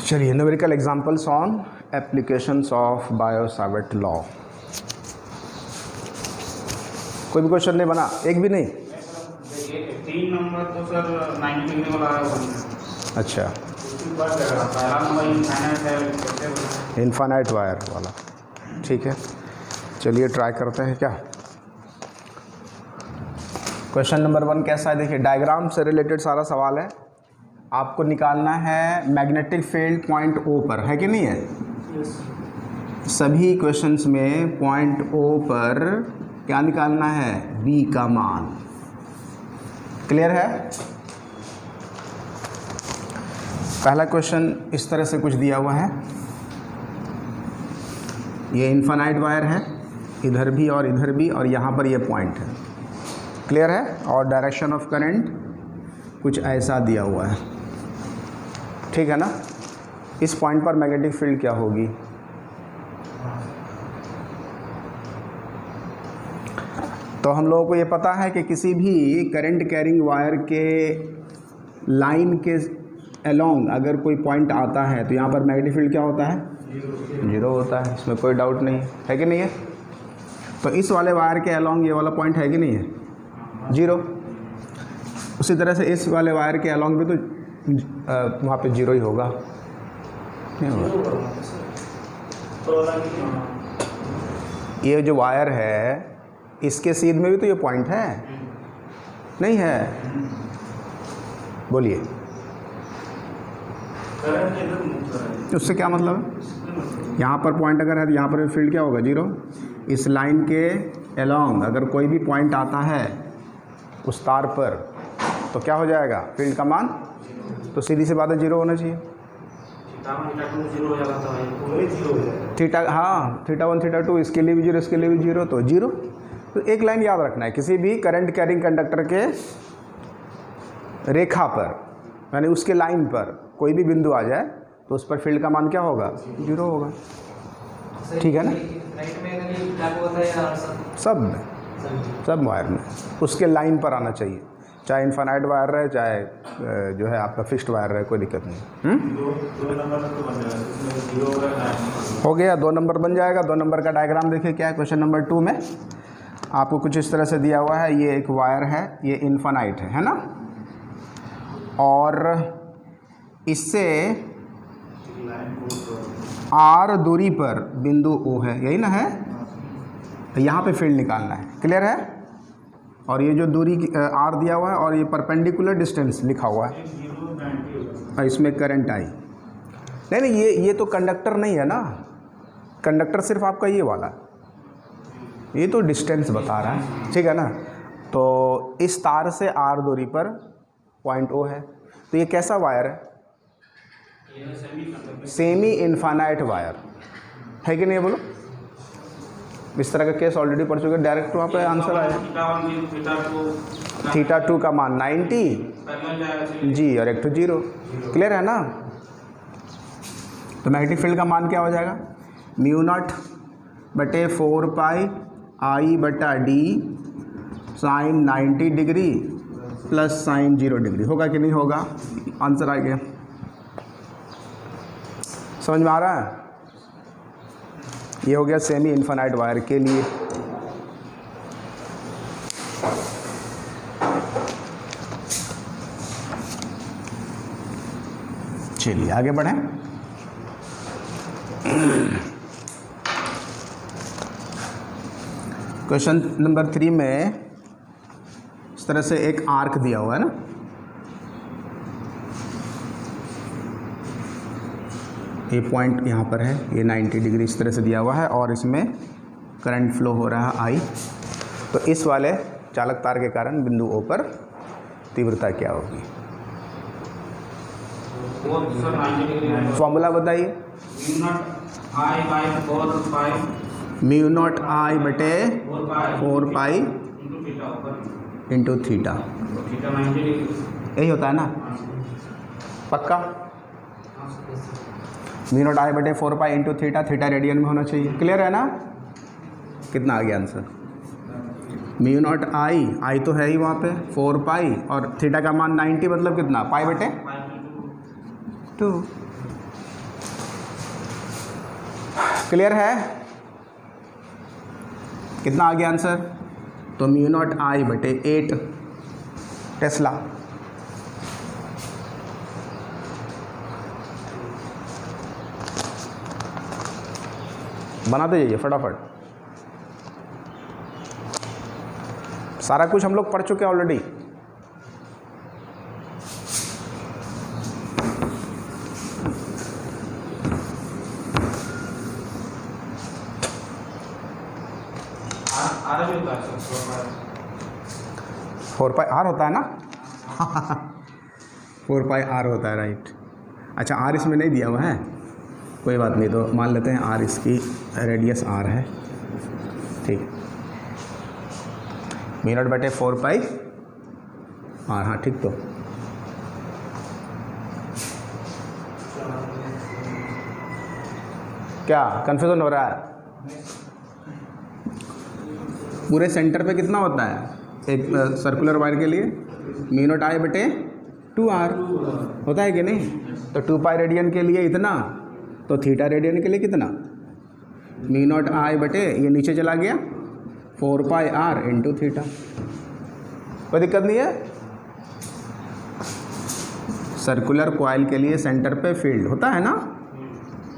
चलिए, numerical examples on applications of Biot-Savart law. कोई भी क्वेश्चन नहीं बना? एक भी नहीं? 3 नंबर तो सर 90 डिग्री वाला है। अच्छा, पहला नंबर इनफाइनाइट है, कैसे बना? इनफाइनाइट वायर वाला, ठीक है। चलिए ट्राई करते हैं क्या। क्वेश्चन नंबर 1 कैसा है देखिए, डायग्राम से रिलेटेड सारा सवाल है। आपको निकालना है मैग्नेटिक फील्ड पॉइंट ओ पर, है कि नहीं है? सभी क्वेश्चंस में पॉइंट ओ पर क्या निकालना है? बी का मान। क्लियर है? पहला क्वेश्चन इस तरह से कुछ दिया हुआ है, ये इनफाइनाइट वायर है, इधर भी और इधर भी, और यहाँ पर ये पॉइंट है। क्लियर है? और डायरेक्शन ऑफ करंट कुछ ऐसा दिया हुआ है, ठीक है ना। इस पॉइंट पर मैग्नेटिक फील्ड क्या होगी? तो हम लोगों को ये पता है कि किसी भी करंट कैरिंग वायर के लाइन के अलोंग अगर कोई पॉइंट आता है तो यहाँ पर मैग्नेटिक फील्ड क्या होता है? जीरो होता है, इसमें कोई डाउट नहीं है कि नहीं है? तो इस वाले वायर के अलोंग ये वाला पॉइंट है कि नहीं है? जीरो। उसी तरह से इस वाले वायर के अलोंग भी तो वहाँ पे जीरो ही होगा, नहीं होगा? ये जो वायर है इसके सीध में भी तो ये पॉइंट है, नहीं है? बोलिए, उससे क्या मतलब है? यहाँ पर पॉइंट अगर है तो यहाँ पर फील्ड क्या होगा? जीरो। इस लाइन के अलोंग अगर कोई भी पॉइंट आता है उस तार पर तो क्या हो जाएगा? फील्ड का मान तो सीधी सी बात है जीरो होना चाहिए। थीटा, हाँ, थीटा 1 थीटा 2, इसके लिए भी जीरो, इसके लिए भी जीरो, तो जीरो। तो एक लाइन याद रखना है, किसी भी करंट कैरिंग कंडक्टर के रेखा पर यानी उसके लाइन पर कोई भी बिंदु आ जाए तो उस पर फील्ड का मान क्या होगा? जीरो होगा, ठीक है ना। सब वायर में उसके लाइन पर आना चाहिए, चाहे इनफाइनाइट वायर रहे चाहे जो है आपका फिक्स्ड वायर रहे, कोई दिक्कत नहीं। हो गया, 2 नंबर बन जाएगा। 2 नंबर का डायग्राम देखिए क्या है। क्वेश्चन नंबर 2 में आपको कुछ इस तरह से दिया हुआ है, ये एक वायर है, ये इनफाइनाइट है ना, और इससे आर दूरी पर बिंदु ओ है, यही ना है? तो यहाँ पे फील्ड निकालना है। क्लियर है? और ये जो दूरी आर दिया हुआ है और ये परपेंडिकुलर डिस्टेंस लिखा हुआ है, और इसमें करंट आई। नहीं, ये तो कंडक्टर नहीं है ना, कंडक्टर सिर्फ आपका ये वाला, ये तो डिस्टेंस बता रहा है, ठीक है ना। तो इस तार से आर दूरी पर पॉइंट ओ है, तो ये कैसा वायर है? सेमी इनफाइनाइट वायर है कि नहीं? बोलो, इस तरह का केस ऑलरेडी पढ़ चुके, डायरेक्ट वहाँ पे आंसर आया। थीटा 2 का मान 90 जी, और एक तो जीरो। क्लियर है ना? तो मैग्नेटिक फील्ड का मान क्या हो जाएगा? म्यू नॉट बटे 4 पाई आई बटा D sine 90 degree plus sine 0 degree. होगा कि नहीं होगा? आंसर आ गया। समझ में आ रहा है? ये हो गया सेमी इनफाइनाइट वायर के लिए। चलिए आगे बढ़ें। क्वेश्चन नंबर 3 में इस तरह से एक आर्क दिया हुआ है ना, ये पॉइंट यहाँ पर है, ये 90 डिग्री इस तरह से दिया हुआ है, और इसमें करंट फ्लो हो रहा है आई। तो इस वाले चालक तार के कारण बिंदु ओ पर तीव्रता क्या होगी? फॉर्मूला बताइए। म्यू नॉट आई बटे 4 पाई इंटू थीटा, यही होता है ना? पक्का? म्यू नॉट आई बटे 4 pi into theta, theta radian में होना चाहिए। क्लियर है ना? कितना आ गया आंसर? म्यू नॉट आई तो है ही वहाँ पे, 4 पाई, और थीटा का मान 90 मतलब कितना? पाई बटे 2। क्लियर है? कितना आ गया आंसर? तो म्यू नॉट आई बटे 8 टेस्ला। बनाते जाइए फटाफट। सारा कुछ हम लोग पढ़ चुके हैं ऑलरेडी। आर भी होता है सर, 4 पाई आर होता है ना? 4 पाई आर होता है, राइट। अच्छा, आर इसमें नहीं दिया हुआ है, कोई बात नहीं, तो मान लेते हैं आर इसकी रेडियस आर है, ठीक। म्यू नॉट बटे 4 पाई आर, हाँ ठीक। तो क्या कन्फ्यूजन हो रहा है? पूरे सेंटर पे कितना होता है एक सर्कुलर वायर के लिए? म्यू नॉट आई बटे 2r होता है कि नहीं? तो 2 पाई रेडियन के लिए इतना, तो थीटा रेडियन के लिए कितना? म्यू नॉट आई बटे, ये नीचे चला गया, 4 पाई r इंटू थीटा। कोई दिक्कत नहीं है? सर्कुलर कॉइल के लिए सेंटर पे फील्ड होता है ना,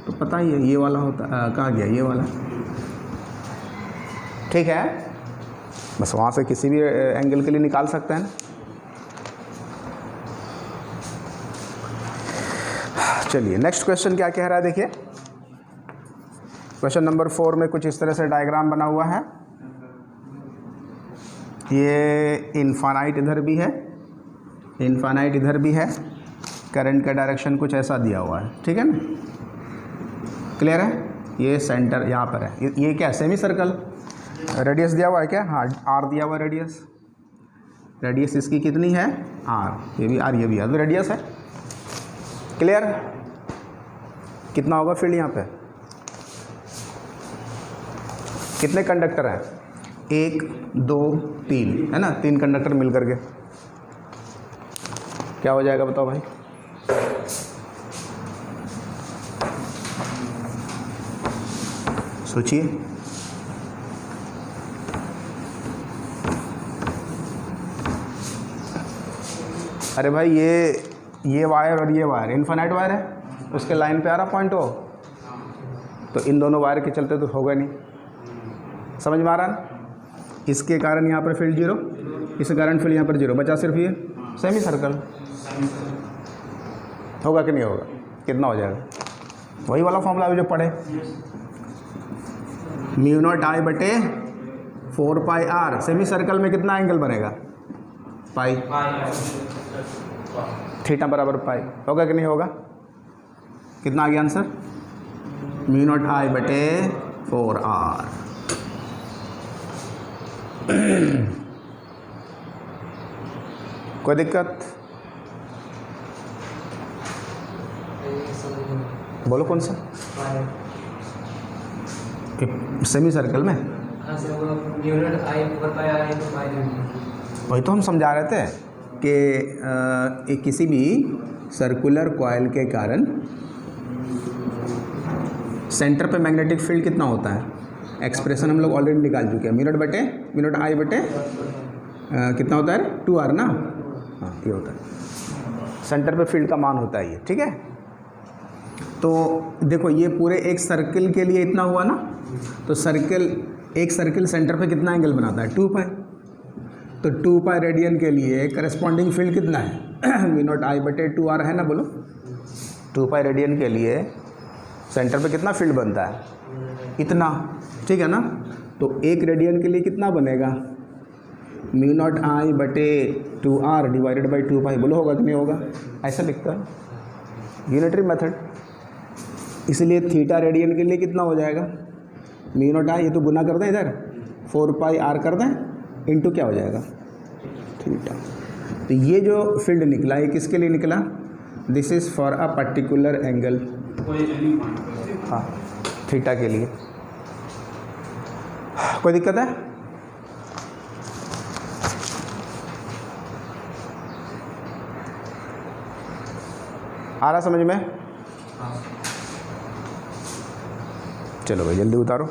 तो पता ही है ये वाला होता, कहाँ गया ये वाला, ठीक है। बस वहाँ से किसी भी एंगल के लिए निकाल सकते हैं। चलिए नेक्स्ट क्वेश्चन क्या कह रहा है, देखिए। क्वेश्चन नंबर 4 में कुछ इस तरह से डायग्राम बना हुआ है। ये इनफाइनाइट इधर भी है, इनफाइनाइट इधर भी है, करंट का डायरेक्शन कुछ ऐसा दिया हुआ है, ठीक है ना? क्लियर है? ये सेंटर यहाँ पर है, ये क्या सेमी सर्कल, रेडियस दिया हुआ है क्या? हाँ, आर दिया हुआ है रेडियस। रेडियस इसकी कितनी है? आर, ये भी आर, ये भी आर, तो रेडियस है। क्लियर? कितना होगा फील्ड यहाँ पे? कितने कंडक्टर हैं? 1 2 3 है ना, 3 कंडक्टर मिल करके क्या हो जाएगा बताओ भाई? सोचिए। अरे भाई ये वायर और ये वायर इनफाइनाइट वायर है, उसके लाइन पे आ रहा पॉइंट हो, तो इन दोनों वायर के चलते तो होगा नहीं। समझ में आ रहा है? इसके कारण यहाँ पर फील्ड 0, इसके कारण फील्ड यहाँ पर 0, बचा सिर्फ ये सेमी सर्कल। होगा कि नहीं होगा? कितना हो जाएगा? वही वाला फॉर्मूला अभी जो पढ़े, म्यू नॉट आई बटे 4 पाई आर। सेमी सर्कल में कितना एंगल बनेगा? पाई, थीटा बराबर पाई। होगा कि नहीं होगा? कितना आ गया आंसर? म्यू नॉट आई बटे 4r। कोई दिक्कत? बोलो कौन सा? सेमी सर्कल में वही तो हम समझा रहे थे कि किसी भी सर्कुलर कॉइल के कारण सेंटर पे मैग्नेटिक फील्ड कितना होता है? एक्सप्रेशन हम लोग ऑलरेडी निकाल चुके हैं। म्यू नॉट आई बटे कितना होता है? 2r ना, हाँ ये होता है। सेंटर पे फील्ड का मान होता है ये, ठीक है। तो देखो ये पूरे एक सर्किल के लिए इतना हुआ ना, तो एक सर्किल सेंटर पे कितना एंगल बनाता है? 2 पाई। तो 2 पाई रेडियन के लिए करस्पॉन्डिंग फील्ड कितना है? म्यू नॉट आई बटे 2r है ना, बोलो। 2 पाई रेडियन के लिए सेंटर पे कितना फील्ड बनता है? इतना, ठीक है ना। तो 1 रेडियन के लिए कितना बनेगा? म्यू नॉट आई बटे 2r डिवाइडेड बाई 2 पाई। बोलो होगा कि नहीं होगा? ऐसा लिखता है यूनिटरी मेथड। इसलिए थीटा रेडियन के लिए कितना हो जाएगा? म्यू नॉट आई, ये तो गुना कर दें इधर, 4 पाई r कर दें, इंटू क्या हो जाएगा? थीटा। तो ये जो फील्ड निकला है किसके लिए निकला? This is for a particular angle, हाँ थीटा के लिए। कोई दिक्कत है? आ रहा समझ में? चलो भाई जल्दी उतारो।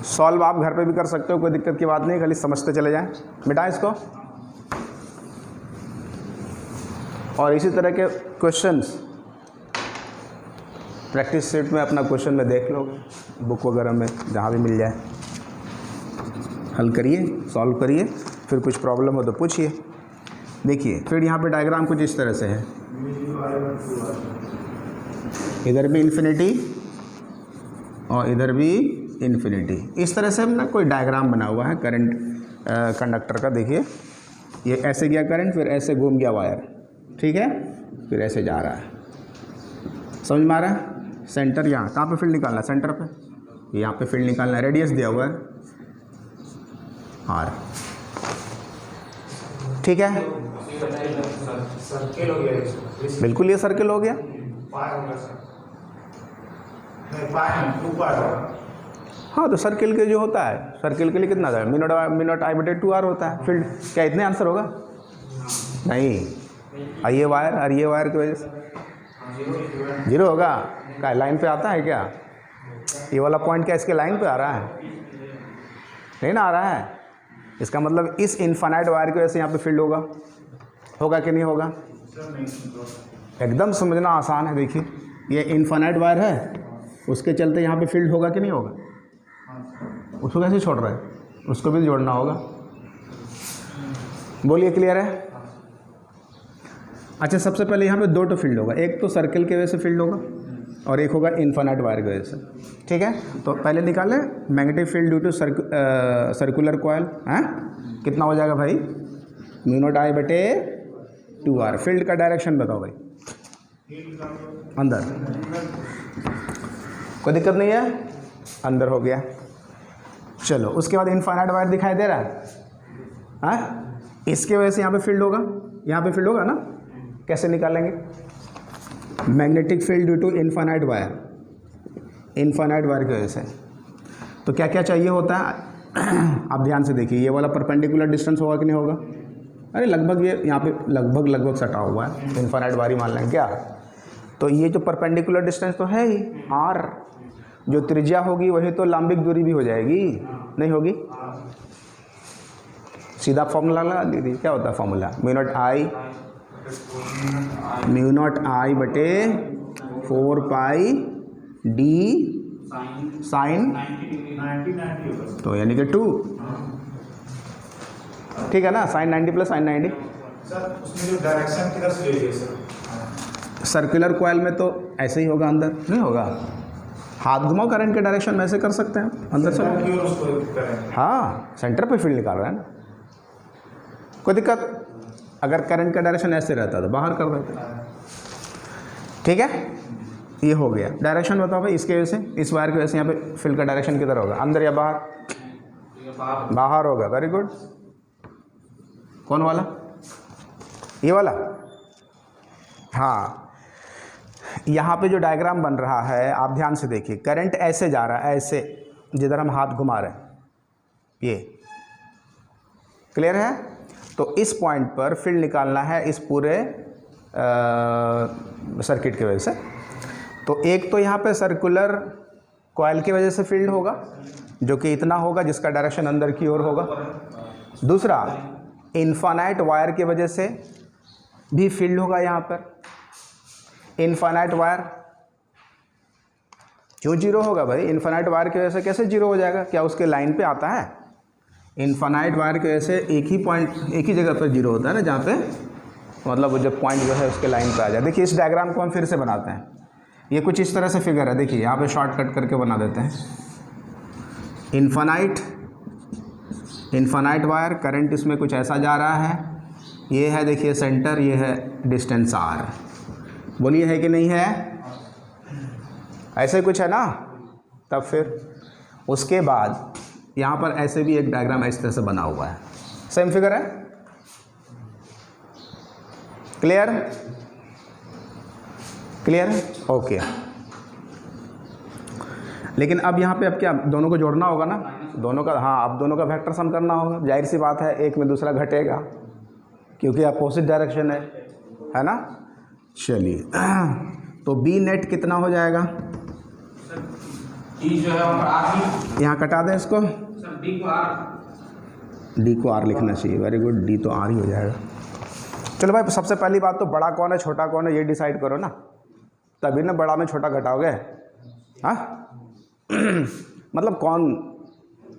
सॉल्व आप घर पे भी कर सकते हो, कोई दिक्कत की बात नहीं, खाली समझते चले जाएं। मिटाएं इसको। और इसी तरह के क्वेश्चंस प्रैक्टिस सेट में अपना क्वेश्चन में देख लोगे, बुक वगैरह में जहाँ भी मिल जाए, हल करिए, सॉल्व करिए, फिर कुछ प्रॉब्लम हो तो पूछिए। देखिए फिर यहाँ पे डायग्राम कुछ इस तरह से है, इधर भी इन्फिनिटी और इधर भी इन्फिनिटी। इस तरह से हमने कोई डायग्राम बना हुआ है करंट कंडक्टर का। देखिए ये ऐसे गया करंट, फिर ऐसे घूम गया वायर, ठीक है, फिर ऐसे जा रहा है। समझ में आ रहा है? सेंटर यहाँ, कहाँ पे फील्ड निकालना है? सेंटर पे, यहाँ पे फील्ड निकालना है। रेडियस दिया हुआ है आर, ठीक है, सर्किल हो गया, बिल्कुल ये सर्किल हो गया। हाँ तो सर्किल के जो होता है, सर्किल के लिए कितना था? मिनट आई बटे 2r होता है फील्ड। क्या इतने आंसर होगा? नहीं, और ये वायर और ये वायर की वजह से जीरो होगा। क्या लाइन पे आता है क्या? ये वाला पॉइंट क्या इसके लाइन पे आ रहा है? नहीं ना आ रहा है। इसका मतलब इस इनफाइनाइट वायर की वजह से यहाँ पे फील्ड होगा, होगा कि नहीं होगा? एकदम समझना आसान है। देखिए ये इनफाइनाइट वायर है, उसके चलते यहाँ पे फील्ड होगा कि नहीं होगा? उसको कैसे छोड़ रहा है? उसको भी जोड़ना होगा। बोलिए, क्लियर है? अच्छा, सबसे पहले यहाँ पे दो तो फील्ड होगा, एक तो सर्किल की वजह से फील्ड होगा और एक होगा इनफाइनाइट वायर की वजह से, ठीक है। तो पहले निकालें magnetic field due to circular coil. हैं कितना हो जाएगा भाई? म्यू आई बटे 2r। फील्ड का डायरेक्शन बताओ भाई, अंदर, कोई दिक्कत नहीं है, अंदर हो गया। चलो उसके बाद इनफाइनाइट वायर दिखाई दे रहा है, हाँ, इसके वजह से यहाँ पे फील्ड होगा, यहाँ पे फील्ड होगा ना। कैसे निकालेंगे? Magnetic field due to infinite wire, infinite wire की वजह से। तो क्या क्या चाहिए होता है आप ध्यान से देखिए। ये वाला परपेंडिकुलर डिस्टेंस होगा कि नहीं होगा? अरे लगभग ये यहाँ पे लगभग सटा हुआ है, इनफाइनाइट वायर ही मान लें क्या। तो ये जो परपेंडिकुलर डिस्टेंस तो है ही r, जो त्रिज्या होगी वही तो लंबिक दूरी भी हो जाएगी, नहीं होगी? सीधा फॉर्मूला लगा दीजिए। क्या होता है फॉर्मूला? म्यू नॉट आई बटे 4 पाई डी साइन 90 तो यानी कि 2, ठीक है ना। Sign 90 plus sign 90। सर उसमें जो डायरेक्शन किधर से ले लिए सर? सर्कुलर कॉइल में तो ऐसे ही होगा, अंदर नहीं होगा। हाथ घुमाओ, करंट के डायरेक्शन में ऐसे कर सकते हैं अंदर से। हाँ, सेंटर पे फील्ड निकाल रहा है ना, कोई दिक्कत। अगर करंट का डायरेक्शन ऐसे रहता तो बाहर कर देते, ठीक है। ये हो गया। डायरेक्शन बताओ भाई, इसके वजह से, इस वायर की वजह से यहाँ पे फील्ड का डायरेक्शन किधर होगा? अंदर या बाहर? बाहर होगा। Very good. कौन वाला? ये वाला। हाँ, यहाँ पे जो डायग्राम बन रहा है आप ध्यान से देखिए। करंट ऐसे जा रहा है, ऐसे, जिधर हम हाथ घुमा रहे हैं, ये क्लियर है। तो इस पॉइंट पर फील्ड निकालना है इस पूरे सर्किट की वजह से। तो एक तो यहाँ पे सर्कुलर कॉइल की वजह से फील्ड होगा, जो कि इतना होगा, जिसका डायरेक्शन अंदर की ओर होगा। दूसरा, इनफाइनाइट वायर की वजह से भी फील्ड होगा यहाँ पर। इनफाइनाइट वायर क्यों जीरो होगा भाई? इनफाइनाइट वायर की वजह से कैसे जीरो हो जाएगा? क्या उसके लाइन पे आता है? इनफाइनाइट वायर की वजह से एक ही पॉइंट, एक ही जगह पर जीरो होता है ना, जहाँ पे मतलब वो जो पॉइंट जो है उसके लाइन पे आ जाए। देखिए इस डायग्राम को हम फिर से बनाते हैं। ये कुछ इस तरह से फिगर है, देखिए यहाँ पे शॉर्टकट करके बना देते हैं। इनफाइनाइट वायर, करंट इसमें कुछ ऐसा जा रहा है, ये है देखिए सेंटर, ये है डिस्टेंस r। बोलिए है कि नहीं है? ऐसे कुछ है ना। तब फिर उसके बाद यहाँ पर ऐसे भी एक डायग्राम इस तरह से बना हुआ है, सेम फिगर है। क्लियर? क्लियर है? ओके। लेकिन अब यहाँ पे अब क्या दोनों को जोड़ना होगा ना, दोनों का, हाँ, अब दोनों का वेक्टर सम करना होगा। जाहिर सी बात है, एक में दूसरा घटेगा क्योंकि अपोजिट डायरेक्शन है ना। चलिए तो बी नेट कितना हो जाएगा? सर डी जो है वहाँ पर आर ही, यहाँ कटा दें इसको, सर डी को आर, डी को आर लिखना चाहिए। वेरी गुड, डी तो आर ही हो जाएगा। चलो भाई, सबसे पहली बात तो बड़ा कौन है छोटा कौन है ये डिसाइड करो ना, तभी ना बड़ा में छोटा घटाओगे। हाँ मतलब कौन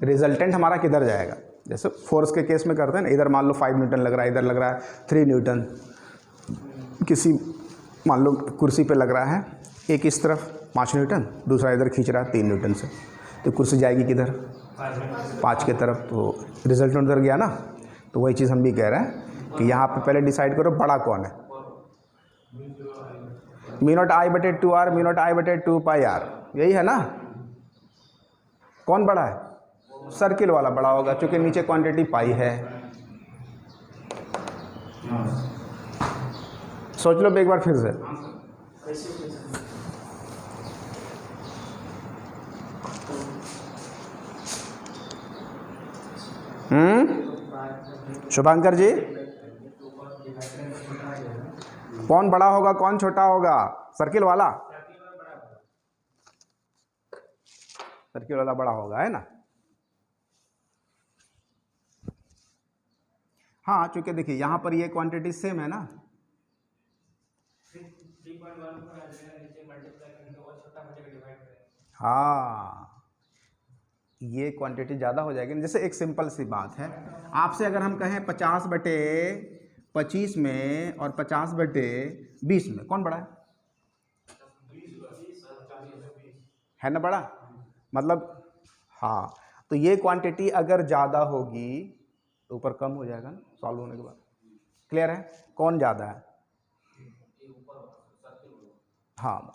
रिजल्टेंट हमारा किधर जाएगा। जैसे फोर्स के केस में करते हैं ना, इधर मान लो 5 न्यूटन लग रहा है, इधर लग रहा है 3 न्यूटन, किसी मान लो कुर्सी पे लग रहा है एक इस तरफ 5 न्यूटन, दूसरा इधर खींच रहा है 3 न्यूटन से, तो कुर्सी जाएगी किधर? 5 की तरफ, तो रिजल्टेंट उधर गया ना। तो वही चीज़ हम भी कह रहे हैं कि यहाँ पे पहले डिसाइड करो बड़ा कौन है। मी नॉट आई बटे 2r, मी नॉट आई बटे 2 पाई r, यही है ना। कौन बड़ा है? सर्किल वाला बड़ा होगा, क्योंकि नीचे क्वांटिटी पाई है। सोच लो एक बार फिर से। शुभांकर जी, कौन बड़ा होगा कौन छोटा होगा? सर्किल वाला, सर्किल वाला बड़ा होगा, है ना। हाँ, चूंकि देखिए यहाँ पर ये क्वांटिटी सेम है ना। हाँ, ये क्वांटिटी ज़्यादा हो जाएगी। जैसे एक सिंपल सी बात है, आपसे अगर हम कहें 50 बटे 25 में और 50 बटे 20 में कौन बड़ा है ना बड़ा, मतलब हाँ, तो ये क्वांटिटी अगर ज़्यादा होगी तो ऊपर कम हो जाएगा ना सॉल्व होने के बाद। क्लियर है? कौन ज़्यादा है? हाँ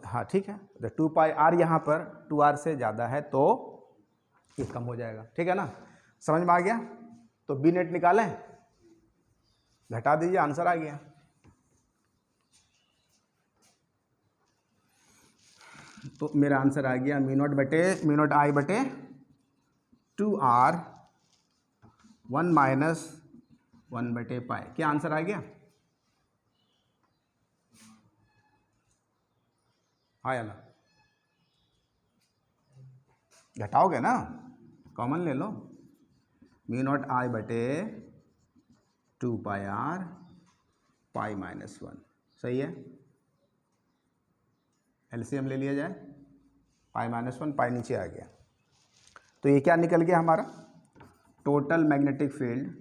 हाँ, ठीक है। तो 2 पाई आर यहाँ पर 2r से ज़्यादा है तो ये कम हो जाएगा। ठीक है ना, समझ में आ गया? तो बी नेट निकालें, घटा दीजिए, आंसर आ गया। तो मेरा आंसर आ गया मी नॉट आई बटे 2r 1 माइनस 1 बटे पाई। क्या आंसर आ गया? हाँ या ना? घटाओगे ना, कॉमन ले लो। मी नॉट आई बटे 2 पाई आर पाई माइनस 1, सही है। एलसीएम ले लिया जाए, पाई माइनस 1, पाई नीचे आ गया। तो ये क्या निकल गया हमारा? टोटल मैग्नेटिक फील्ड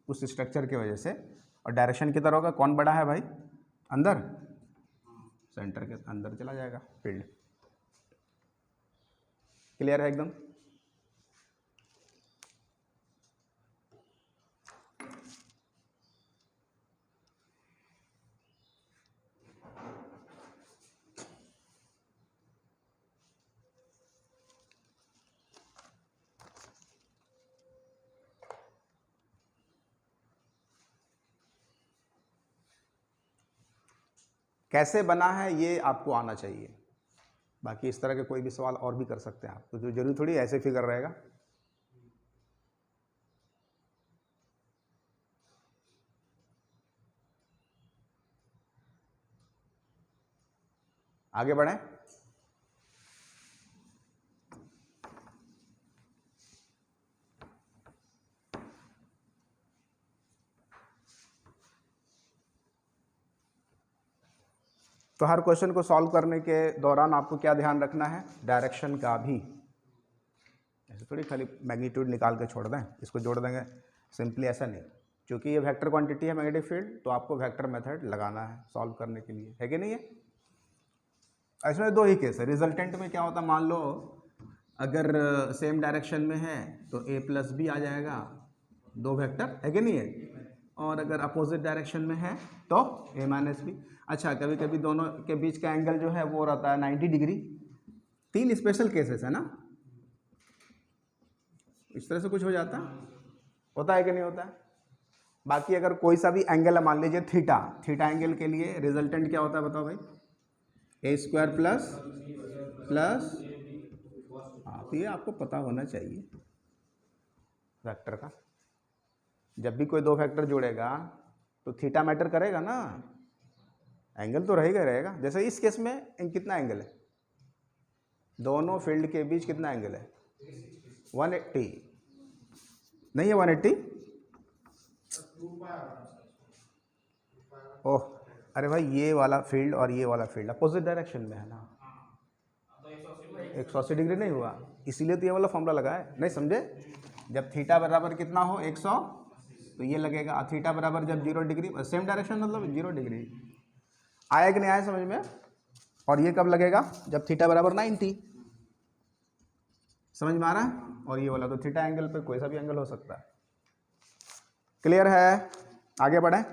उस स्ट्रक्चर की वजह से। और डायरेक्शन किधर होगा? कौन बड़ा है भाई? अंदर, सेंटर के अंदर चला जाएगा फील्ड। क्लियर है एकदम? कैसे बना है ये आपको आना चाहिए। बाकी इस तरह के कोई भी सवाल और भी कर सकते हैं आप, तो जो जरूरी थोड़ी ऐसे फिगर रहेगा। आगे बढ़ें। तो हर क्वेश्चन को सॉल्व करने के दौरान आपको क्या ध्यान रखना है? डायरेक्शन का भी। ऐसे थोड़ी खाली मैग्नीट्यूड निकाल के छोड़ दें, इसको जोड़ देंगे, सिंपली ऐसा नहीं। क्योंकि ये वेक्टर क्वांटिटी है मैग्नेटिक फील्ड, तो आपको वेक्टर मेथड लगाना है सॉल्व करने के लिए, है कि नहीं है? इसमें दो ही केस है। रिजल्टेंट में क्या होता है, मान लो अगर सेम डायरेक्शन में है तो a प्लस बी आ जाएगा, दो वेक्टर, है कि नहीं है? और अगर अपोजिट डायरेक्शन में है तो a माइनस बी। अच्छा, कभी कभी दोनों के बीच का एंगल जो है वो रहता है 90 डिग्री। 3 स्पेशल केसेस है ना, इस तरह से कुछ हो जाता है, होता है कि नहीं होता है? बाकी अगर कोई सा भी एंगल है, मान लीजिए थीटा एंगल के लिए रिजल्टेंट क्या होता है बताओ भाई? ए स्क्वायर प्लस तो ये आपको पता होना चाहिए वेक्टर का। जब भी कोई दो वेक्टर जोड़ेगा तो थीटा मैटर करेगा ना। एंगल तो रहेगा रहेगा। जैसे इस केस में कितना एंगल है, दोनों फील्ड के बीच कितना एंगल है, 180 नहीं है 180। ओह अरे भाई ये वाला फील्ड और ये वाला फील्ड अपोजिट डायरेक्शन में है ना, 180 डिग्री नहीं हुआ, इसीलिए तो ये वाला फॉर्मूला लगा है। नहीं समझे, जब थीटा बराबर कितना हो 100 तो ये लगेगा, और थीटा बराबर जब 0 डिग्री, सेम डायरेक्शन मतलब 0 डिग्री। आया कि नहीं आया समझ में। और ये कब लगेगा, जब थीटा बराबर 90। समझ में आ रहा है। और ये वाला तो थीटा एंगल पे कोई सा भी एंगल हो सकता है। क्लियर है, आगे बढ़ें।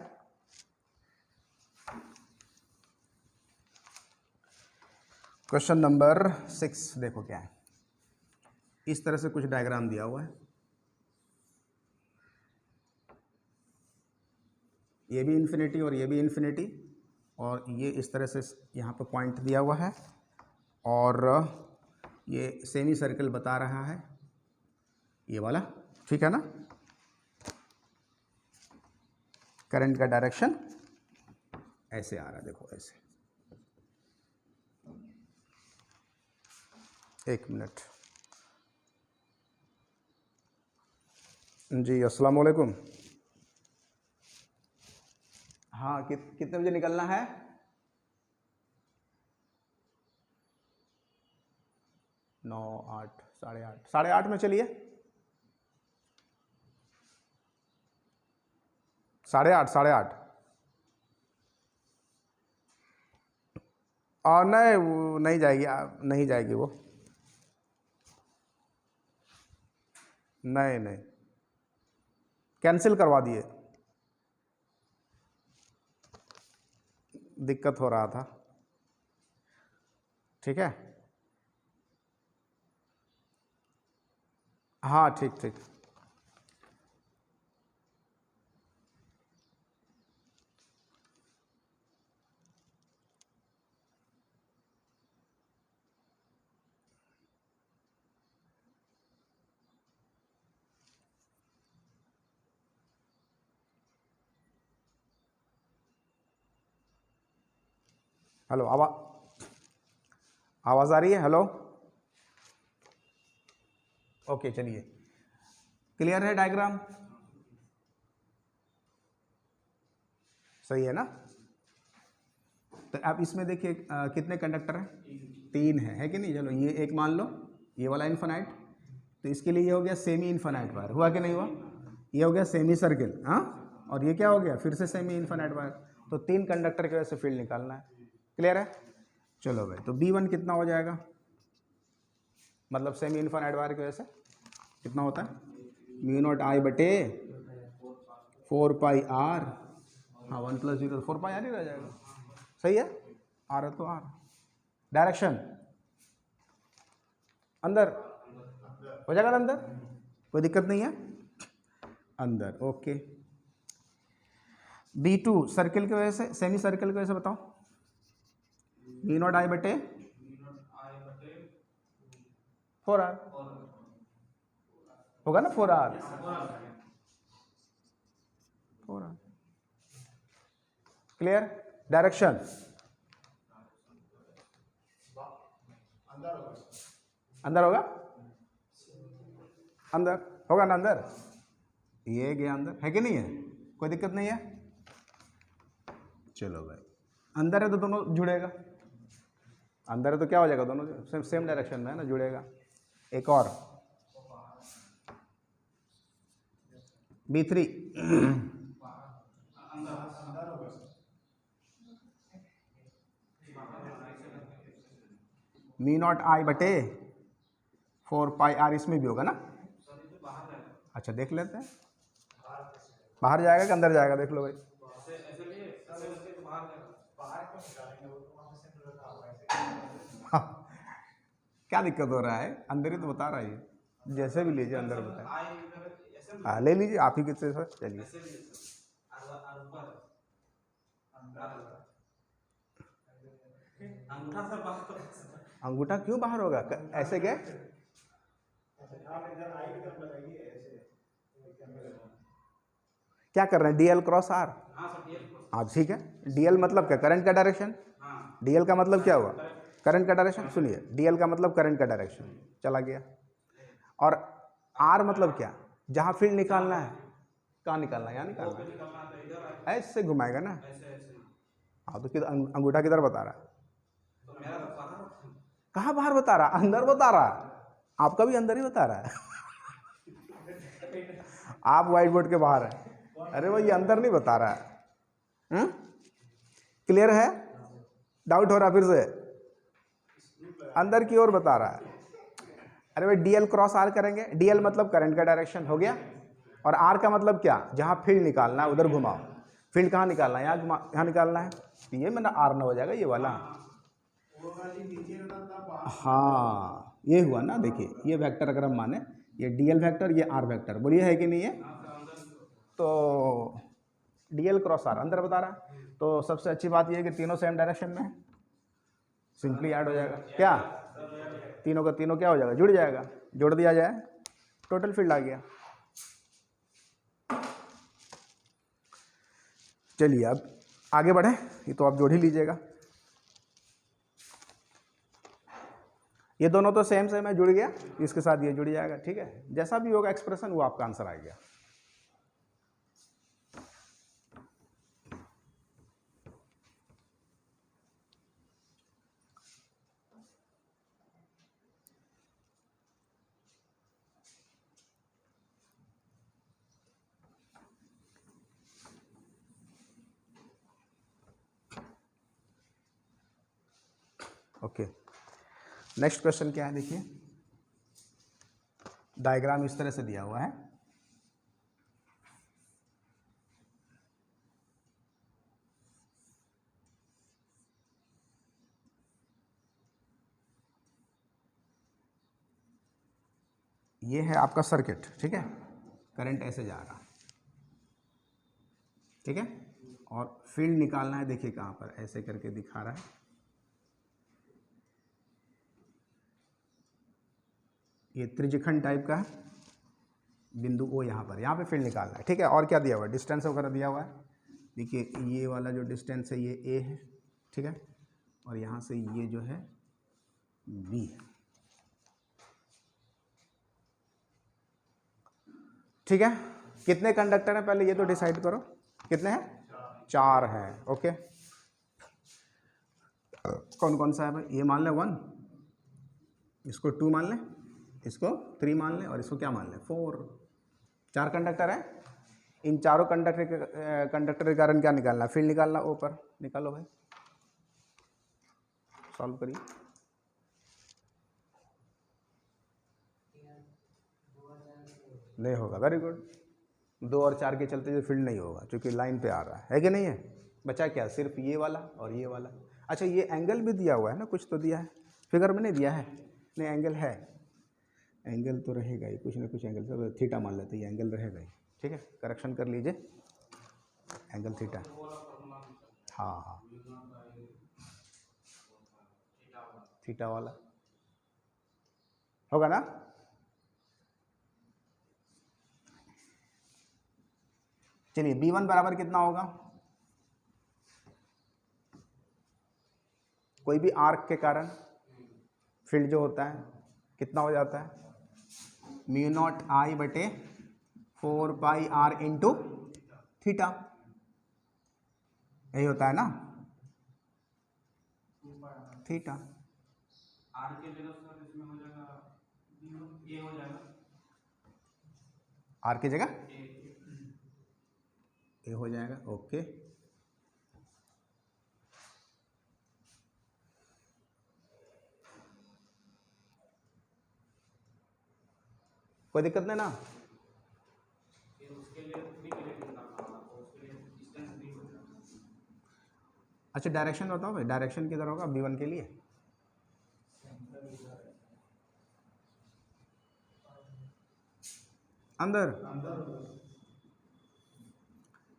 क्वेश्चन नंबर 6 देखो क्या है। इस तरह से कुछ डायग्राम दिया हुआ है, ये भी इन्फिनिटी और ये भी इन्फिनिटी, और ये इस तरह से यहाँ पे पॉइंट दिया हुआ है, और ये सेमी सर्कल बता रहा है ये वाला, ठीक है ना। करंट का डायरेक्शन ऐसे आ रहा है, देखो ऐसे। एक मिनट जी, अस्सलाम वालेकुम। हाँ कितने बजे निकलना है, 9, 8, 8:30, 8:30 में चलिए, 8:30, 8:30। और नहीं वो नहीं जाएगी, नहीं जाएगी वो, नहीं नहीं कैंसिल करवा दिए, दिक्कत हो रहा था, ठीक है। हाँ ठीक ठीक। हेलो, आवाज़ आ रही है, हेलो। ओके चलिए, क्लियर है डायग्राम, सही है ना। तो आप इसमें देखिए कितने कंडक्टर हैं, 3 है कि नहीं। चलो ये एक मान लो, ये वाला इन्फिनाइट, तो इसके लिए ये हो गया सेमी इन्फिनाइट वायर, हुआ कि नहीं हुआ। ये हो गया सेमी सर्किल, हाँ, और ये क्या हो गया, फिर से सेमी इन्फिनाइट वायर। तो 3 कंडक्टर की वजह से फील्ड निकालना है, क्लियर है। चलो भाई, तो B1 कितना हो जाएगा, मतलब सेमी इन्फिनाइट वायर की वजह से कितना होता है, μ0I/4πr। हाँ 1 + 0 4πr ही रह जाएगा, सही है। आर है तो आर। डायरेक्शन अंदर हो जाएगा ना, अंदर कोई दिक्कत नहीं है, अंदर, ओके। B2 सर्किल की वजह से, सेमी सर्किल की वजह से बताओ, μ0I/4r होगा ना, 4r। क्लियर। डायरेक्शन अंदर होगा, अंदर होगा ना, अंदर ये गया अंदर, है कि नहीं है, कोई दिक्कत नहीं है। चलो भाई, अंदर है तो दोनों जुड़ेगा, अंदर है तो क्या हो जाएगा, दोनों सेम डायरेक्शन में है ना, जुड़ेगा। एक और B3 μ0I/4πr, इसमें भी होगा ना। अच्छा देख लेते हैं, बाहर जाएगा कि अंदर जाएगा, देख लो भाई। हाँ, क्या दिक्कत हो रहा है, अंदर ही तो बता रहा है, जैसे भी लीजिए अंदर बताए। हाँ ले लीजिए आप ही कितने सर, चलिए। अंगूठा क्यों बाहर होगा, ऐसे क्या, क्या कर रहे हैं, DL × R। हाँ ठीक है, डीएल मतलब क्या, करंट का डायरेक्शन। डीएल का मतलब क्या हुआ, करंट का डायरेक्शन। सुनिए, डीएल का मतलब करंट का डायरेक्शन चला गया। और आर मतलब क्या, जहाँ फील्ड निकालना है, कहाँ निकालना है, यहाँ निकालना है, ऐसे घुमाएगा ना। हाँ तो किधर, अंगूठा किधर बता रहा है, कहाँ बाहर बता रहा, अंदर बता रहा, आपका भी अंदर ही बता रहा है। आप व्हाइट बोर्ड के बाहर है, अरे भाई ये अंदर नहीं बता रहा है। क्लियर है, डाउट हो रहा फिर से, अंदर की ओर बता रहा है। अरे भाई डीएल क्रॉस आर करेंगे, डीएल मतलब करंट का डायरेक्शन हो गया, और आर का मतलब क्या, जहाँ फील्ड निकालना है उधर घुमाओ। फील्ड कहाँ निकालना है, यहाँ निकालना है, तो ये मेरा आर न हो जाएगा, ये वाला। हाँ ये हुआ ना, देखिए ये वेक्टर अगर हम माने, ये डीएल वेक्टर, ये आर वेक्टर, बोलिए है कि नहीं है। तो डीएल क्रॉस आर अंदर बता रहा है, तो सबसे अच्छी बात ये है कि तीनों सेम डायरेक्शन में है, सिंपली ऐड हो जाएगा। क्या तीनों का तीनों क्या हो जाएगा, जुड़ जाएगा, जोड़ दिया जाए, टोटल फील्ड आ गया। चलिए अब आगे बढ़े, ये तो आप जोड़ ही लीजिएगा, ये दोनों तो सेम सेम है, जुड़ गया, इसके साथ ये जुड़ जाएगा। ठीक है, जैसा भी होगा एक्सप्रेशन वो आपका आंसर आ गया। ओके, नेक्स्ट क्वेश्चन क्या है, देखिए डायग्राम इस तरह से दिया हुआ है। ये है आपका सर्किट, ठीक है, करंट ऐसे जा रहा, ठीक है, और फील्ड निकालना है, देखिए कहाँ पर, ऐसे करके दिखा रहा है, ये त्रिज्यखंड टाइप का है, बिंदु ओ यहाँ पे फील्ड निकालना है। ठीक है, और क्या दिया हुआ है, डिस्टेंस वगैरह दिया हुआ है। देखिए ये वाला जो डिस्टेंस है ये ए है, ठीक है, और यहाँ से ये जो है बी है। ठीक है, कितने कंडक्टर हैं पहले ये तो डिसाइड करो, कितने हैं, 4 हैं। ओके, कौन कौन सा है भाई, ये मान लें 1, इसको 2 मान लें, इसको 3 मान लें, और इसको क्या मान लें, 4। 4 कंडक्टर हैं, इन चारों कंडक्टर के कारण क्या निकालना, फील्ड निकालना, ऊपर निकालो भाई, सॉल्व करिए। नहीं होगा, वेरी गुड, 2 और 4 के चलते जो फील्ड नहीं होगा, क्योंकि लाइन पे आ रहा है कि नहीं है। बचा क्या, सिर्फ ये वाला और ये वाला। अच्छा ये एंगल भी दिया हुआ है ना, कुछ तो दिया है, फिगर में नहीं दिया है, नहीं एंगल है, एंगल तो रहेगा ही, कुछ ना कुछ एंगल, सब थीटा मान लेते हैं, ये एंगल रहेगा ही। ठीक है, करेक्शन कर लीजिए, एंगल थीटा, हाँ हाँ थीटा वाला होगा ना। चलिए B1 बराबर कितना होगा, कोई भी आर्क के कारण फील्ड जो होता है कितना हो जाता है, μ0I/4πr इंटू थीटा, यही होता है ना, थीटा। आर के जगह सर इसमें हो जाएगा ए हो जाएगा, आर की जगह ए हो जाएगा। ओके, कोई दिक्कत नहीं ना। फिर उसके लिए भी के लिए निकालना होगा, तो उसके लिए डिस्टेंस भी हो जाएगा। अच्छा डायरेक्शन बताओ भाई, डायरेक्शन किधर होगा B1 के लिए, अंदर।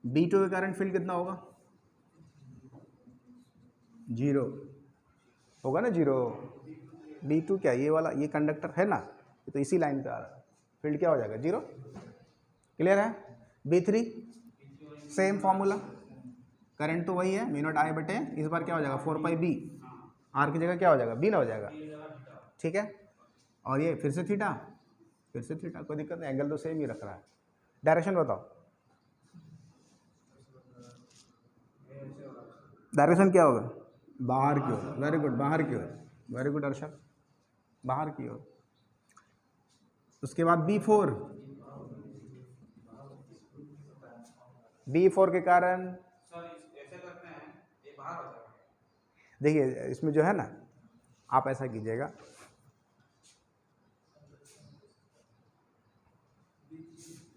B2 के कारण फील्ड कितना होगा, 0 होगा ना, 0। B2 क्या, ये वाला, ये कंडक्टर है ना, ये तो इसी लाइन पे आ रहा है, फील्ड क्या हो जाएगा, 0। क्लियर है। B3 सेम फॉर्मूला, करंट तो वही है, म्यू नॉट आई बटे इस बार क्या हो जाएगा 4 पाई बी, हाँ आर की जगह क्या हो जाएगा बी ना हो जाएगा, ये जगह थीटा ठीक है। और ये फिर से थीटा, फिर से थीटा, कोई दिक्कत नहीं, एंगल तो सेम ही रख रहा है। डायरेक्शन बताओ, ऐसे होगा डायरेक्शन क्या होगा, बाहर की ओर, वेरी गुड, बाहर की ओर, वेरी गुड अर्षद, बाहर की ओर। उसके बाद B4, B4 के कारण सर ऐसे करते हैं ये बाहर हो जाएगा देखिए इसमें जो है ना, आप ऐसा कीजिएगा,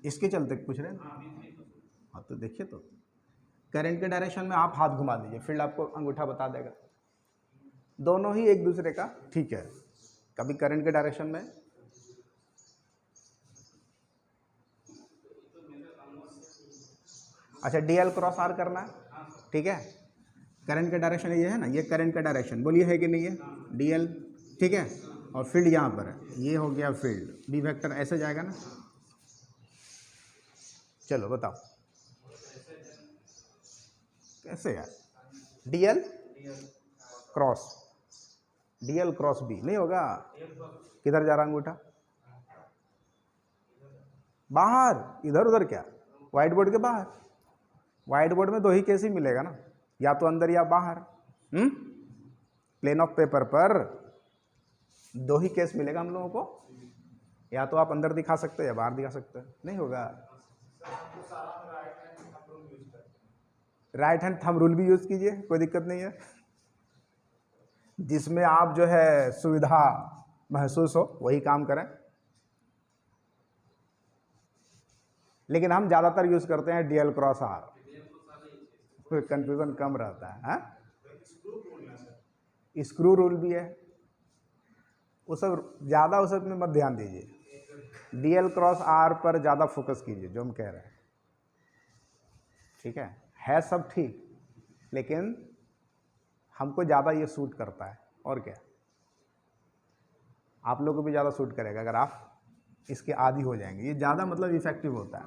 इसके चलते पूछ रहे हैं ना, हाँ B3 हाँ तो देखिए, तो करंट के डायरेक्शन में आप हाथ घुमा दीजिए, फील्ड आपको अंगूठा बता देगा, दोनों ही एक दूसरे का ठीक है। कभी करंट के डायरेक्शन में अच्छा DL क्रॉस R करना है, ठीक है। करंट का डायरेक्शन ये है ना, ये करंट का डायरेक्शन, बोलिए है कि नहीं है, DL, ठीक है। और फील्ड यहाँ पर है, ये हो गया फील्ड, बी वेक्टर ऐसे जाएगा ना। चलो बताओ कैसे यार, DL cross, DL cross B नहीं होगा, किधर जा रहा अंगूठा, बाहर, इधर उधर क्या, व्हाइट बोर्ड के बाहर, व्हाइट बोर्ड में दो ही केस ही मिलेगा ना, या तो अंदर या बाहर, प्लेन ऑफ पेपर पर दो ही केस मिलेगा हम लोगों को, या तो आप अंदर दिखा सकते हो या बाहर दिखा सकते हो, नहीं होगा। राइट हैंड थंब रूल भी यूज कीजिए, कोई दिक्कत नहीं है, जिसमें आप जो है सुविधा महसूस हो वही काम करें, लेकिन हम ज़्यादातर यूज करते हैं DL क्रॉस R, कंफ्यूजन कम रहता है। हाँ स्क्रू रूल भी है, वो सब ज़्यादा उस सब में मत ध्यान दीजिए, DL क्रॉस R पर ज़्यादा फोकस कीजिए जो हम कह रहे हैं, ठीक है सब ठीक, लेकिन हमको ज़्यादा ये सूट करता है, और क्या, आप लोग को भी ज़्यादा सूट करेगा अगर आप इसके आदी हो जाएंगे, ये ज़्यादा मतलब इफेक्टिव होता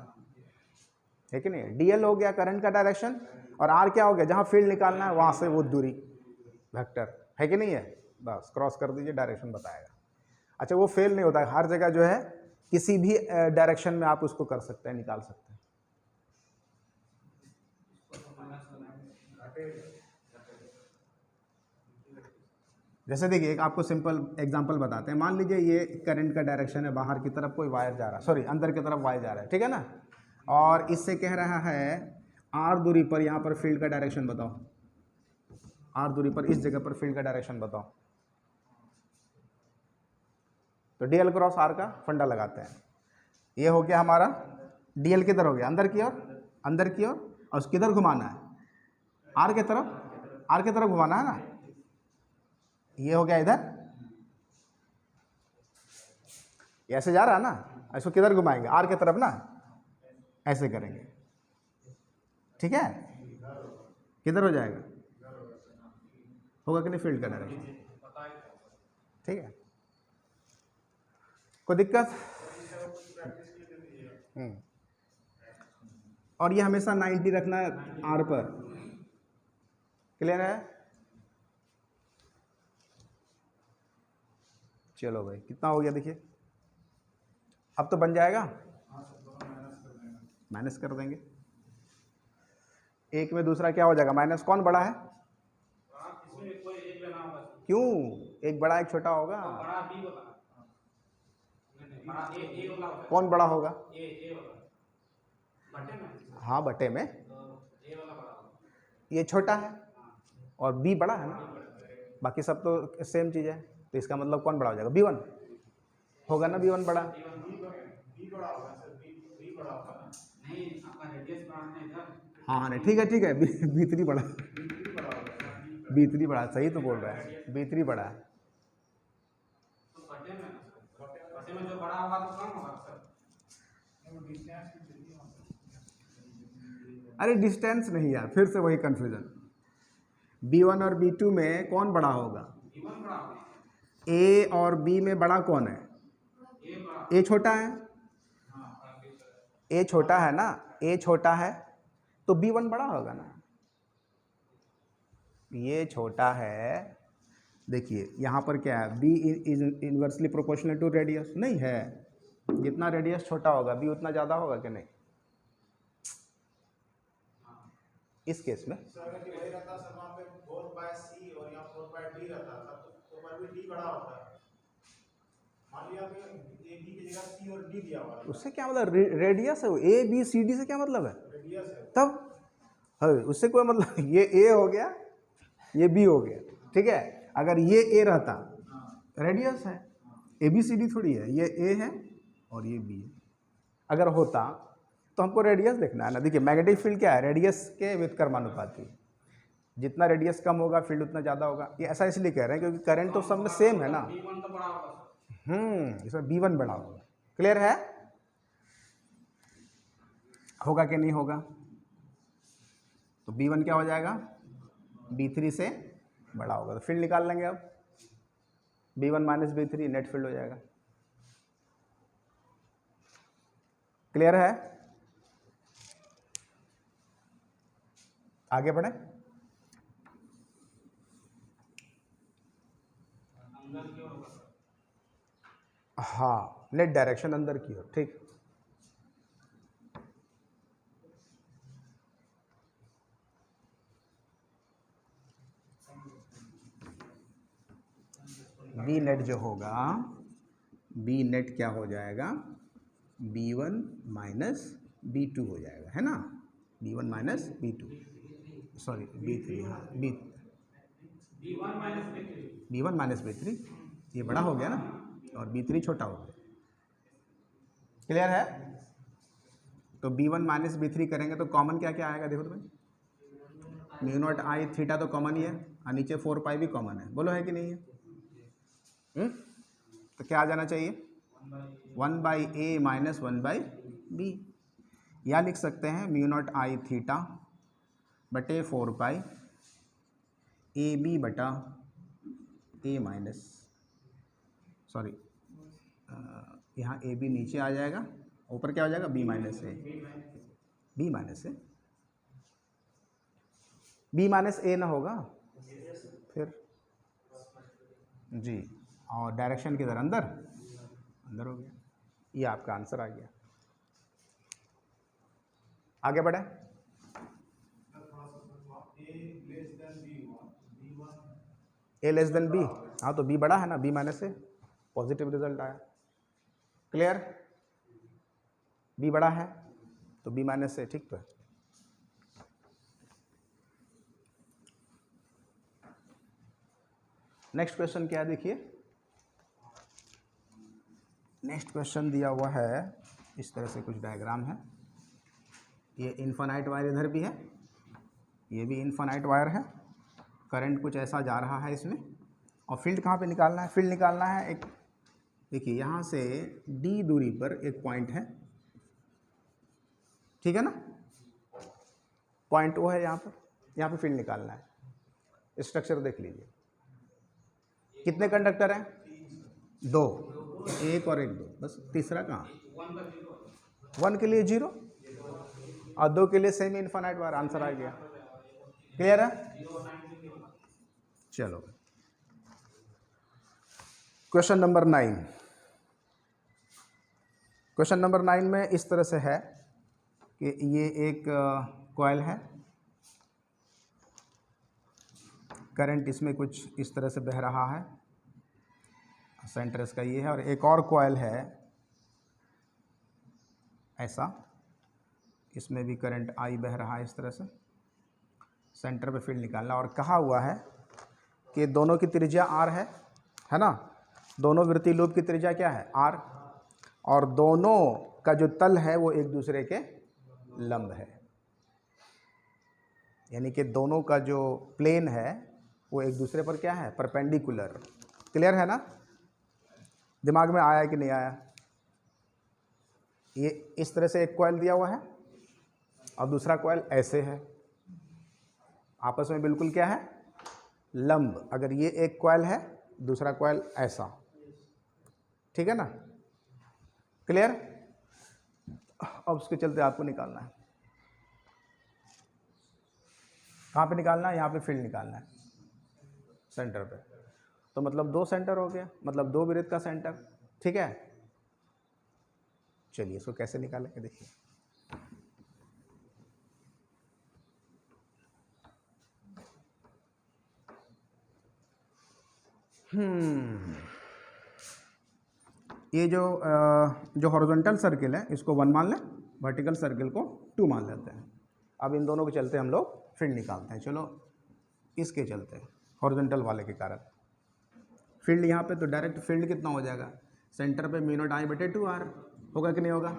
है कि नहीं। DL हो गया करंट का डायरेक्शन, और R क्या हो गया, जहाँ फील्ड निकालना है वहाँ से वो दूरी वेक्टर है कि नहीं है, बस क्रॉस कर दीजिए, डायरेक्शन बताएगा। अच्छा वो फेल नहीं होता है, हर जगह जो है किसी भी डायरेक्शन में आप उसको कर सकते हैं, निकाल सकते हैं। जैसे देखिए एक आपको सिंपल एग्जांपल बताते हैं, मान लीजिए ये करंट का डायरेक्शन है, बाहर की तरफ कोई वायर जा रहा है, सॉरी अंदर की तरफ वायर जा रहा है, ठीक है ना, और इससे कह रहा है R दूरी पर, यहाँ पर फील्ड का डायरेक्शन बताओ, R दूरी पर इस जगह पर फील्ड का डायरेक्शन बताओ, तो DL क्रॉस R का फंडा लगाते हैं। ये हो गया हमारा DL किधर हो गया, अंदर की ओर, अंदर की ओर, और उसको किधर घुमाना है, R की तरफ, R की तरफ घुमाना है ना, ये हो गया इधर, ऐसे जा रहा है ना, इसको किधर घुमाएंगे, R की तरफ ना, ऐसे करेंगे, ठीक है, किधर हो जाएगा, होगा कि नहीं फील्ड का डायरेक्शन, ठीक है, कोई दिक्कत। और ये हमेशा 90 रखना है R पर, क्लियर है। चलो भाई कितना हो गया देखिए, अब तो बन जाएगा, माइनस कर देंगे, एक में दूसरा क्या हो जाएगा माइनस, कौन बड़ा है, इसमें कोई एक लेना होगा, क्यों, एक बड़ा एक छोटा होगा, बड़ा B वाला, नहीं बड़ा A वाला होगा, कौन बड़ा होगा, A वाला बटे में, हाँ बटे में, तो A वाला बड़ा होगा, ये छोटा है और B बड़ा है ना, बाकी सब तो सेम चीज़ है, तो इसका मतलब कौन बड़ा हो जाएगा, B1 होगा ना, B1 बड़ा, नहीं आपका रेडियस बढ़ाना है इधर, हाँ नहीं ठीक है B3 बड़ा, B3 बड़ा, सही तो बोल रहा है, B3 बड़ा है, तो बटे में जो बड़ा होगा तो कम होगा सर, अरे डिस्टेंस नहीं यार, फिर से वही कन्फ्यूजन, B1 और B2 में कौन बड़ा होगा, B1 बड़ा होगा, A और B में बड़ा कौन है, A बड़ा, A छोटा है, A छोटा है ना, A छोटा है तो B1 बड़ा होगा ना, ये छोटा है, देखिए यहाँ पर क्या है, B is inversely proportional to radius, नहीं है, जितना रेडियस छोटा होगा बी उतना ज़्यादा होगा कि नहीं, इस केस में वही रहता सर, वहाँ पे 4/c और यहाँ 4/d रहता तब तो ऊपर भी d बड़ा होता है। मान लिया आपने a b की जगह c और d दिया हुआ है, उससे क्या मतलब, रेडियस है वो, ए बी सी डी से क्या मतलब है, रेडियस है। तब है उससे कोई मतलब, ये ए हो गया ये बी हो गया, ठीक है। अगर ये ए रहता रेडियस है, ए बी सी डी थोड़ी है, ये ए है और ये बी है। अगर होता तो हमको रेडियस देखना है ना। देखिए मैग्नेटिक फील्ड क्या है, रेडियस के व्युत्क्रमानुपाती, जितना रेडियस कम होगा फील्ड उतना ज़्यादा होगा। ये ऐसा इसलिए कह रहे हैं क्योंकि करंट तो सब में सेम है ना। B1 तो बड़ा होगा सर। इसमें B1 बड़ा होगा। क्लियर है, होगा कि नहीं होगा, तो B1 क्या हो जाएगा, B3 से बड़ा होगा, तो फील्ड निकाल लेंगे अब, B1 minus B3 net field हो जाएगा। क्लियर है, आगे बढ़े। अंदर की ओर होगा सर। हाँ, नेट डायरेक्शन अंदर की ओर, ठीक। बी नेट जो होगा, बी नेट क्या हो जाएगा, B1 माइनस B2 हो जाएगा, है ना, B1 minus B2, sorry B3, हाँ B1 minus B3। B1 minus B3, ये बड़ा हो गया ना और B3 छोटा हो गया। क्लियर है, तो B1 माइनस B3 करेंगे तो कॉमन क्या क्या आएगा, देखो तो भाई, म्यू नॉट आई थीटा तो कॉमन ही है और नीचे 4 पाई भी कॉमन है, बोलो है कि नहीं है। तो क्या आ जाना चाहिए, 1/a माइनस 1/b, या लिख सकते हैं म्यू नॉट आई थीटा बटे 4 पाई ए बी बटा ए माइनस, सॉरी यहाँ ए बी नीचे आ जाएगा, ऊपर क्या हो जाएगा बी माइनस ए, बी माइनस ए, बी माइनस ए ना होगा फिर जी, और डायरेक्शन किधर, अंदर, अंदर हो गया, ये आपका आंसर आ गया। आगे बढ़े, ए लेस देन बी, हाँ तो बी बड़ा है ना, बी माइनस ए, पॉजिटिव रिजल्ट आया। क्लियर, बी बड़ा है तो बी माइनस ए, ठीक तो है। नेक्स्ट क्वेश्चन क्या है, देखिए नेक्स्ट क्वेश्चन दिया हुआ है, इस तरह से कुछ डायग्राम है, ये इनफाइनाइट वायर इधर भी है, ये भी इनफाइनाइट वायर है, करंट कुछ ऐसा जा रहा है इसमें, और फील्ड कहाँ पे निकालना है, फील्ड निकालना है एक, देखिए यहाँ से d दूरी पर एक पॉइंट है, ठीक है ना, पॉइंट वो है यहाँ पे फील्ड निकालना है। स्ट्रक्चर देख लीजिए, कितने कंडक्टर हैं, 2, एक और एक 2, बस तीसरा कहाँ, 1 के लिए 0 और 2 के लिए सेमी इनफाइनाइट वायर, आंसर आ गया। क्लियर है, चलो क्वेश्चन नंबर 9। क्वेश्चन नंबर 9 में इस तरह से है कि ये एक कॉइल है, करंट इसमें कुछ इस तरह से बह रहा है, सेंटर इसका ये है, और एक और कॉइल है ऐसा, इसमें भी करंट आई बह रहा है इस तरह से, सेंटर पे फील्ड निकालना, और कहा हुआ है कि दोनों की त्रिज्या r है ना, दोनों वृत्तीय लूप की त्रिज्या क्या है r, और दोनों का जो तल है वो एक दूसरे के लंब है, यानी कि दोनों का जो प्लेन है वो एक दूसरे पर क्या है, परपेंडिकुलर। क्लियर है ना, दिमाग में आया कि नहीं आया। ये इस तरह से एक कॉइल दिया हुआ है और दूसरा कॉइल ऐसे है, आपस में बिल्कुल क्या है, लंब। अगर ये एक कॉइल है दूसरा कॉइल ऐसा, ठीक है ना, क्लियर। अब उसके चलते आपको निकालना है, कहाँ पे निकालना है, यहाँ पे फील्ड निकालना है। सेंटर पे, तो मतलब 2 सेंटर हो गया, मतलब 2 वृत्त का सेंटर, ठीक है। चलिए इसको कैसे निकालेंगे देखिए। ये जो हॉरिजॉन्टल सर्किल है इसको 1 मान लें, वर्टिकल सर्किल को 2 मान लेते हैं। अब इन दोनों के चलते हम लोग फील्ड निकालते हैं। चलो इसके चलते हॉरिजॉन्टल वाले के कारण फील्ड यहाँ पे, तो डायरेक्ट फील्ड कितना हो जाएगा, सेंटर पे म्यू नॉट आई बटे 2r होगा कि नहीं होगा,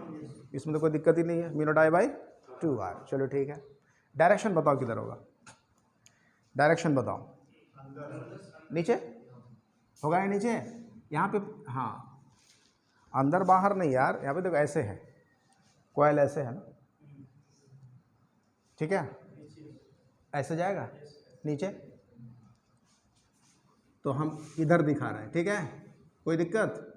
इसमें तो कोई दिक्कत ही नहीं है, mu not I by 2r। चलो ठीक है, डायरेक्शन बताओ किधर होगा, डायरेक्शन बताओ, नीचे होगा या नीचे, यहाँ पे, हाँ अंदर बाहर नहीं यार, यहाँ पे देखो ऐसे है, कॉइल ऐसे है ना, ठीक है, ऐसे जाएगा नीचे, तो हम इधर दिखा रहे हैं, ठीक है, कोई दिक्कत।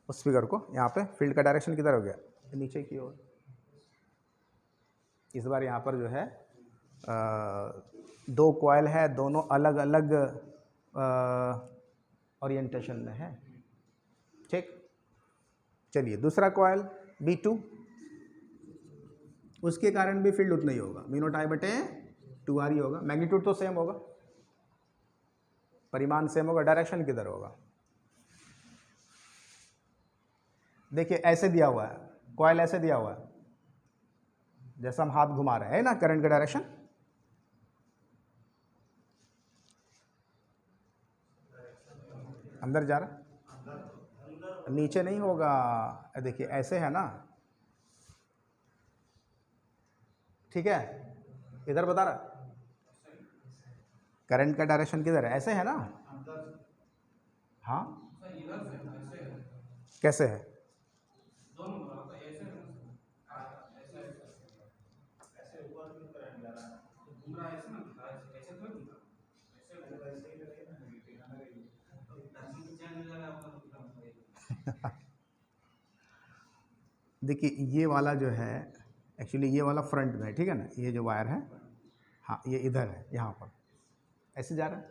उस फिगर को यहाँ पे फील्ड का डायरेक्शन किधर हो गया, नीचे की ओर। इस बार यहाँ पर जो है 2 कॉइल है, दोनों अलग अलग ओरिएंटेशन में है, ठीक। चलिए दूसरा कॉइल B2, उसके कारण भी फील्ड उतना ही होगा, म्यू नॉट आई बटे 2r ही होगा, मैग्नीट्यूड तो सेम होगा, परिमाण सेम होगा, डायरेक्शन किधर होगा। देखिए ऐसे दिया हुआ है, कॉइल ऐसे दिया हुआ है, जैसा हम हाथ घुमा रहे हैं ना, करंट का डायरेक्शन, अंदर जा रहा, नीचे नहीं होगा, देखिए ऐसे है ना, ठीक है, इधर बता रहा, करंट का डायरेक्शन किधर है, ऐसे है ना, हाँ कैसे है, देखिए ये वाला जो है एक्चुअली ये वाला फ्रंट में है, ठीक है ना, ये जो वायर है, हाँ ये इधर है, यहाँ पर ऐसे जा रहा है,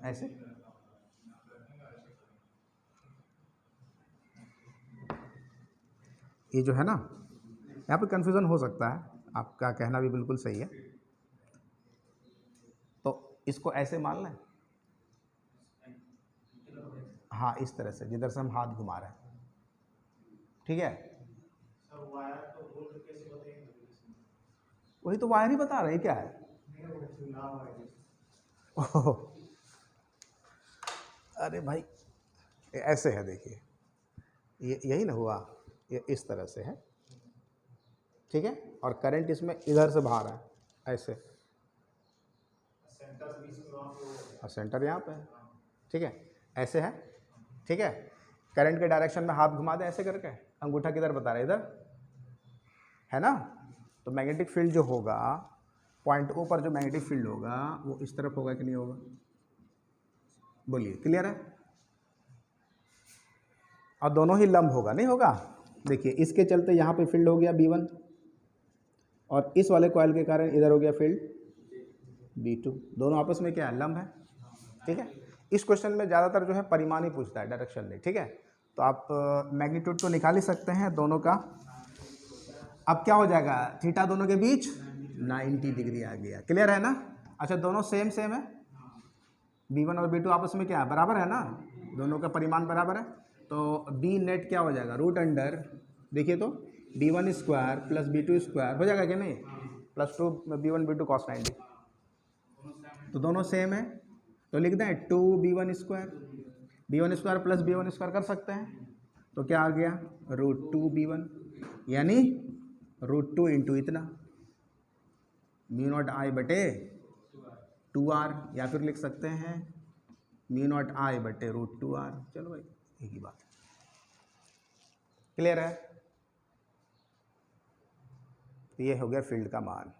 ऐसे, ये जो है ना, यहाँ पे कन्फ्यूज़न हो सकता है, आपका कहना भी बिल्कुल सही है, तो इसको ऐसे मान लें, हाँ इस तरह से, जिधर से हम हाथ घुमा रहे हैं, ठीक है, वही तो वायर ही बता रहे हैं, क्या है, ओह अरे भाई ऐसे है, देखिए ये यही ना हुआ, ये इस तरह से है, ठीक है, और करंट इसमें इधर से बाहर है, ऐसे, और सेंटर यहाँ पे है, ठीक है, ऐसे है, ठीक है, करंट के डायरेक्शन में हाथ घुमा दे ऐसे करके, अंगूठा किधर बता रहा है, इधर है ना, तो मैग्नेटिक फील्ड जो होगा, पॉइंट ओ पर जो मैग्नेटिक फील्ड होगा वो इस तरफ होगा कि नहीं होगा, बोलिए, क्लियर है, और दोनों ही लंब होगा, नहीं होगा। देखिए इसके चलते यहाँ पे फील्ड हो गया B1, और इस वाले कॉइल के कारण इधर हो गया फील्ड B2, दोनों आपस में क्या है, लंब है, ठीक है। इस क्वेश्चन में ज़्यादातर जो है परिमाण ही पूछता है, डायरेक्शन नहीं, ठीक है, तो आप मैग्नीट्यूड तो निकाल ही सकते हैं दोनों का। अब क्या हो जाएगा, थीटा दोनों के बीच 90 डिग्री आ गया, क्लियर है ना। अच्छा दोनों सेम सेम है, B1 और B2 आपस में क्या है, बराबर है ना, दोनों का परिमाण बराबर है, तो B नेट क्या हो जाएगा, रूट अंडर, देखिए तो B1 square plus B2 square हो जाएगा कि नहीं, प्लस 2 B1 B2 cos 90, तो दोनों सेम है, तो लिख दें 2B1 square, B1 square plus B1 square कर सकते हैं, तो क्या आ गया, रूट 2B1, यानी रूट 2 इंटू इतना, म्यू नॉट आई बटे 2r, या फिर लिख सकते हैं म्यू नॉट आई बटे रूट 2r। चलो भाई एक ही बात, क्लियर है, ये हो गया फील्ड का मान।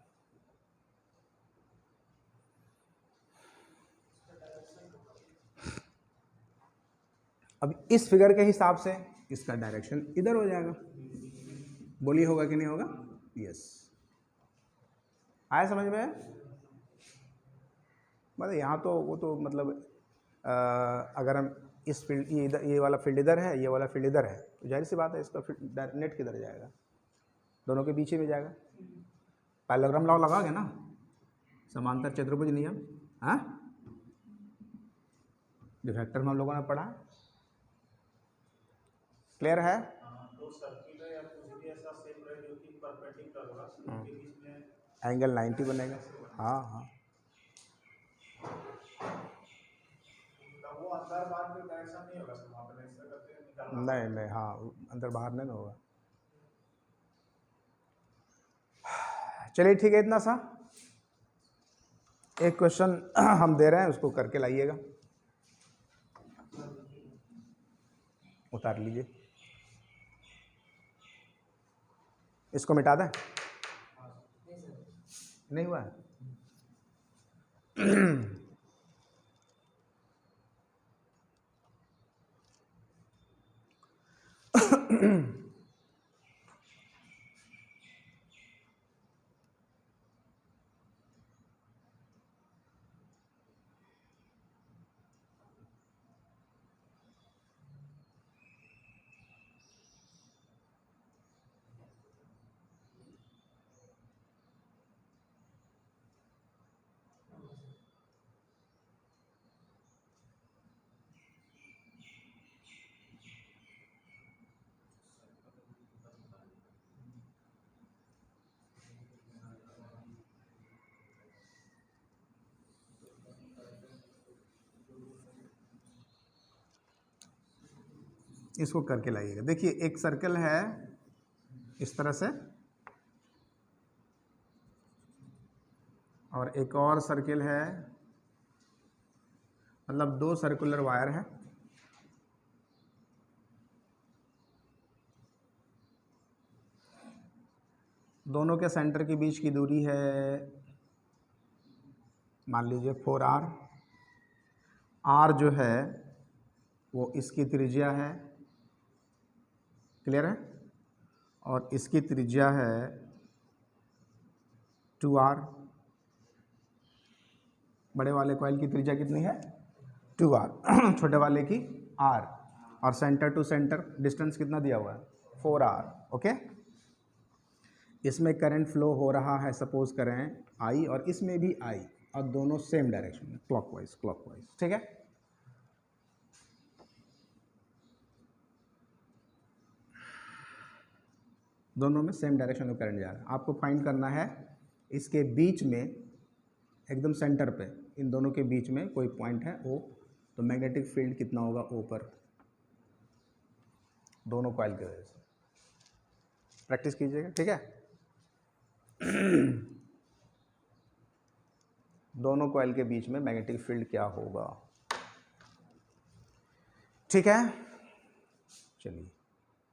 अब इस फिगर के हिसाब से इसका डायरेक्शन इधर हो जाएगा, बोलिए होगा कि नहीं होगा, यस। आया समझ में? मतलब यहाँ तो वो तो मतलब अगर हम इस फील्ड ये वाला फील्ड इधर है, ये वाला फील्ड इधर है, तो जाहिर सी बात है इसका नेट किधर जाएगा, दोनों के बीच में जाएगा। पैरेललोग्राम लॉ लगाओगे ना, समांतर चतुर्भुज नियम, हाँ जो वेक्टर में हम लोगों ने पढ़ा, क्लियर है? दो सर्किल है या कुछ भी ऐसा शेप है जो कि परपेंडिकुलर होगा, उनके बीच में एंगल 90 बनेगा। हाँ हाँ, तो वो अंदर बाहर में डायरेक्शन नहीं होगा सर, वहाँ पे ऐसा करते हैं निकालना। नहीं नहीं, हाँ अंदर बाहर नहीं ना होगा। चलिए ठीक है, इतना सा एक क्वेश्चन हम दे रहे हैं, उसको करके लाइएगा, उतार लीजिए, इसको मिटा दें, नहीं हुआ है? इसको करके लाइएगा। देखिए एक सर्कल है इस तरह से, और एक और सर्कल है, मतलब दो सर्कुलर वायर है, दोनों के सेंटर के बीच की दूरी है मान लीजिए 4r। r जो है वो इसकी त्रिज्या है, क्लियर है, और इसकी त्रिज्या है 2r। बड़े वाले कॉइल की त्रिज्या कितनी है? 2r छोटे वाले की r, और सेंटर टू सेंटर डिस्टेंस कितना दिया हुआ है? 4r। ओके, इसमें करंट फ्लो हो रहा है सपोज करें I, और इसमें भी I, और दोनों सेम डायरेक्शन में, क्लॉकवाइज, ठीक है। दोनों में सेम डायरेक्शन में करंट जा रहा है। आपको फाइंड करना है इसके बीच में, एकदम सेंटर पे, इन दोनों के बीच में कोई पॉइंट है O, तो मैग्नेटिक फील्ड कितना होगा O पर, दोनों कॉइल की वजह से। प्रैक्टिस कीजिएगा, ठीक है। दोनों कॉइल के बीच में मैग्नेटिक फील्ड क्या होगा, ठीक है। चलिए